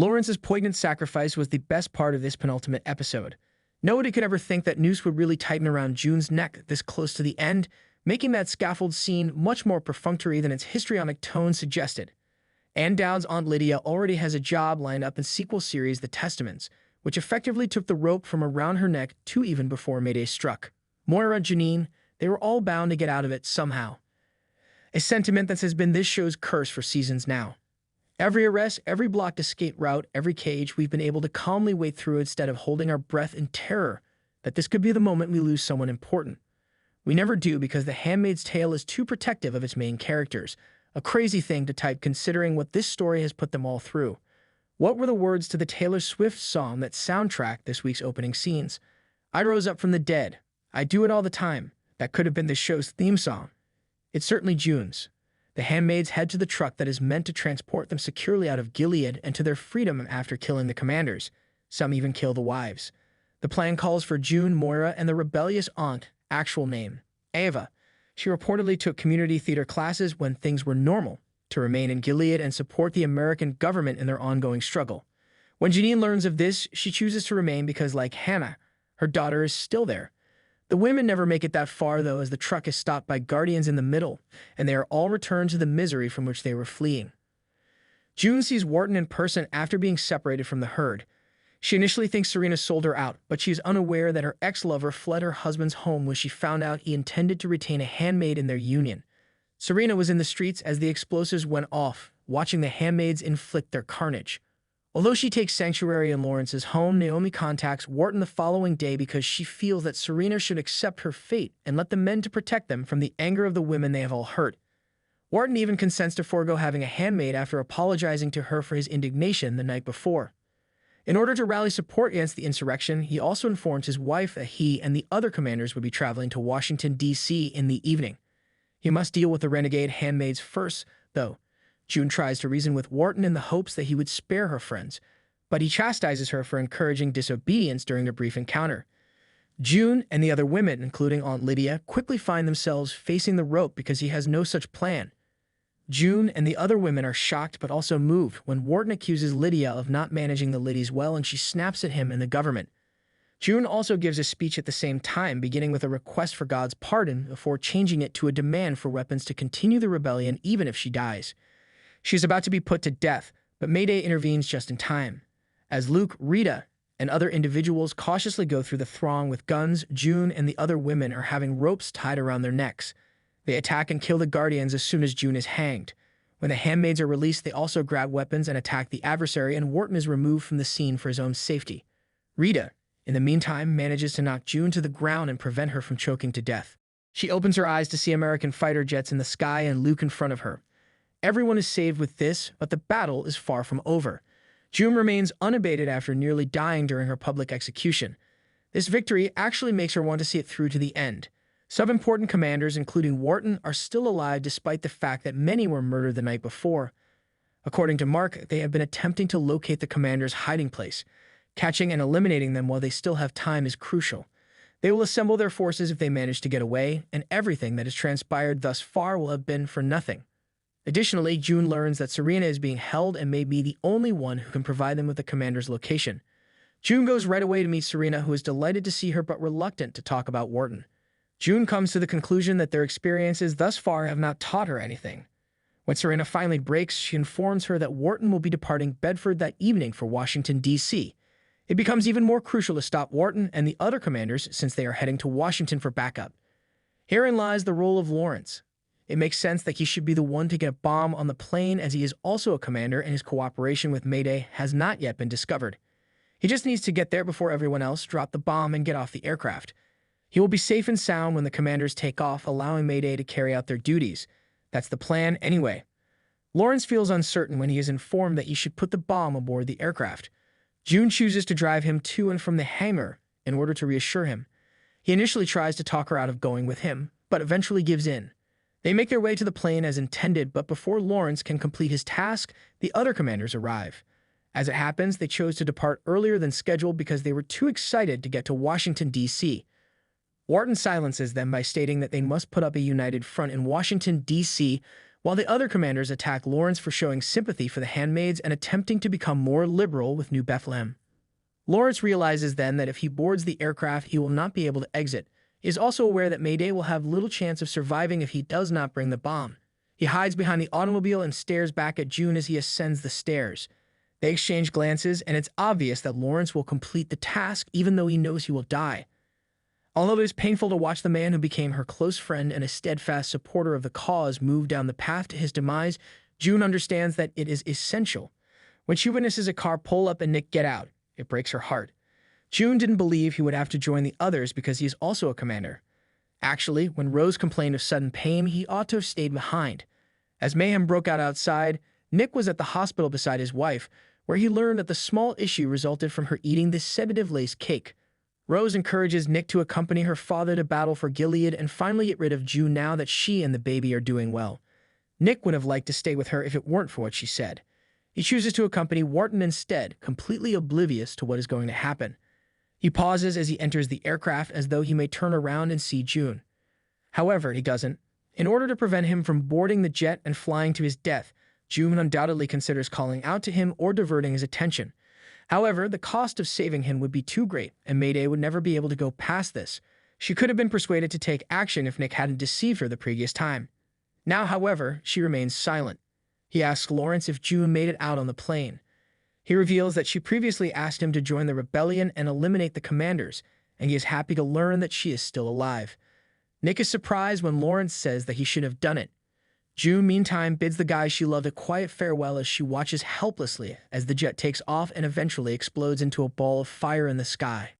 Lawrence's poignant sacrifice was the best part of this penultimate episode. Nobody could ever think that noose would really tighten around June's neck this close to the end, making that scaffold scene much more perfunctory than its histrionic tone suggested. Anne Dowd's Aunt Lydia already has a job lined up in sequel series The Testaments, which effectively took the rope from around her neck 2 even before Mayday struck. Moira, Janine, they were all bound to get out of it somehow. A sentiment that has been this show's curse for seasons now. Every arrest, every blocked escape route, every cage, we've been able to calmly wait through instead of holding our breath in terror that this could be the moment we lose someone important. We never do because The Handmaid's Tale is too protective of its main characters, a crazy thing to type considering what this story has put them all through. What were the words to the Taylor Swift song that soundtracked this week's opening scenes? I rose up from the dead. I do it all the time. That could have been the show's theme song. It's certainly June's. The handmaids head to the truck that is meant to transport them securely out of Gilead and to their freedom after killing the commanders. Some even kill the wives. The plan calls for June, Moira, and the rebellious aunt, actual name, Ava. She reportedly took community theater classes when things were normal, to remain in Gilead and support the American government in their ongoing struggle. When Janine learns of this, she chooses to remain because, like Hannah, her daughter is still there. The women never make it that far, though, as the truck is stopped by guardians in the middle, and they are all returned to the misery from which they were fleeing. June sees Wharton in person after being separated from the herd. She initially thinks Serena sold her out, but she is unaware that her ex-lover fled her husband's home when she found out he intended to retain a handmaid in their union. Serena was in the streets as the explosives went off, watching the handmaids inflict their carnage. Although she takes sanctuary in Lawrence's home, Naomi contacts Wharton the following day because she feels that Serena should accept her fate and let the men to protect them from the anger of the women they have all hurt. Wharton even consents to forego having a handmaid after apologizing to her for his indignation the night before. In order to rally support against the insurrection, he also informs his wife that he and the other commanders would be traveling to Washington, D.C. in the evening. He must deal with the renegade handmaids first, though. June tries to reason with Wharton in the hopes that he would spare her friends, but he chastises her for encouraging disobedience during their brief encounter. June and the other women, including Aunt Lydia, quickly find themselves facing the rope because he has no such plan. June and the other women are shocked but also moved when Wharton accuses Lydia of not managing the ladies well and she snaps at him and the government. June also gives a speech at the same time, beginning with a request for God's pardon before changing it to a demand for weapons to continue the rebellion even if she dies. She is about to be put to death, but Mayday intervenes just in time. As Luke, Rita, and other individuals cautiously go through the throng with guns, June and the other women are having ropes tied around their necks. They attack and kill the guardians as soon as June is hanged. When the handmaids are released, they also grab weapons and attack the adversary, and Wharton is removed from the scene for his own safety. Rita, in the meantime, manages to knock June to the ground and prevent her from choking to death. She opens her eyes to see American fighter jets in the sky and Luke in front of her. Everyone is saved with this, but the battle is far from over. June remains unabated after nearly dying during her public execution. This victory actually makes her want to see it through to the end. Some important commanders, including Wharton, are still alive despite the fact that many were murdered the night before. According to Mark, they have been attempting to locate the commander's hiding place. Catching and eliminating them while they still have time is crucial. They will assemble their forces if they manage to get away, and everything that has transpired thus far will have been for nothing. Additionally, June learns that Serena is being held and may be the only one who can provide them with the commander's location. June goes right away to meet Serena, who is delighted to see her but reluctant to talk about Wharton. June comes to the conclusion that their experiences thus far have not taught her anything. When Serena finally breaks, she informs her that Wharton will be departing Bedford that evening for Washington, D.C. It becomes even more crucial to stop Wharton and the other commanders since they are heading to Washington for backup. Herein lies the role of Lawrence. It makes sense that he should be the one to get a bomb on the plane, as he is also a commander and his cooperation with Mayday has not yet been discovered. He just needs to get there before everyone else, drop the bomb, and get off the aircraft. He will be safe and sound when the commanders take off, allowing Mayday to carry out their duties. That's the plan anyway. Lawrence feels uncertain when he is informed that he should put the bomb aboard the aircraft. June chooses to drive him to and from the hangar in order to reassure him. He initially tries to talk her out of going with him, but eventually gives in. They make their way to the plane as intended, but before Lawrence can complete his task, the other commanders arrive. As it happens, they chose to depart earlier than scheduled because they were too excited to get to Washington, D.C. Wharton silences them by stating that they must put up a united front in Washington, D.C., while the other commanders attack Lawrence for showing sympathy for the handmaids and attempting to become more liberal with New Bethlehem. Lawrence realizes then that if he boards the aircraft, he will not be able to exit. He is also aware that Mayday will have little chance of surviving if he does not bring the bomb. He hides behind the automobile and stares back at June as he ascends the stairs. They exchange glances, and it's obvious that Lawrence will complete the task even though he knows he will die. Although it is painful to watch the man who became her close friend and a steadfast supporter of the cause move down the path to his demise, June understands that it is essential. When she witnesses a car pull up and Nick get out, it breaks her heart. June didn't believe he would have to join the others because he is also a commander. Actually, when Rose complained of sudden pain, he ought to have stayed behind. As mayhem broke out outside, Nick was at the hospital beside his wife, where he learned that the small issue resulted from her eating this sedative-laced cake. Rose encourages Nick to accompany her father to battle for Gilead and finally get rid of June now that she and the baby are doing well. Nick would have liked to stay with her if it weren't for what she said. He chooses to accompany Wharton instead, completely oblivious to what is going to happen. He pauses as he enters the aircraft as though he may turn around and see June. However, he doesn't. In order to prevent him from boarding the jet and flying to his death, June undoubtedly considers calling out to him or diverting his attention. However, the cost of saving him would be too great, and Mayday would never be able to go past this. She could have been persuaded to take action if Nick hadn't deceived her the previous time. Now, however, she remains silent. He asks Lawrence if June made it out on the plane. He reveals that she previously asked him to join the rebellion and eliminate the commanders, and he is happy to learn that she is still alive. Nick is surprised when Lawrence says that he should have done it. June, meantime, bids the guy she loved a quiet farewell as she watches helplessly as the jet takes off and eventually explodes into a ball of fire in the sky.